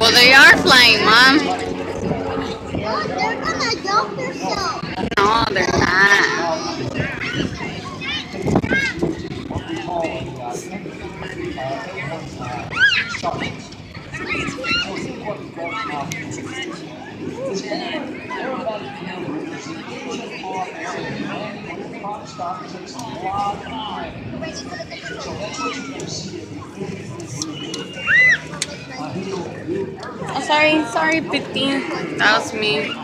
Well, they are flying, Mom. They're gonna jump themselves. No, they're not. Oh, sorry, 15. That was me.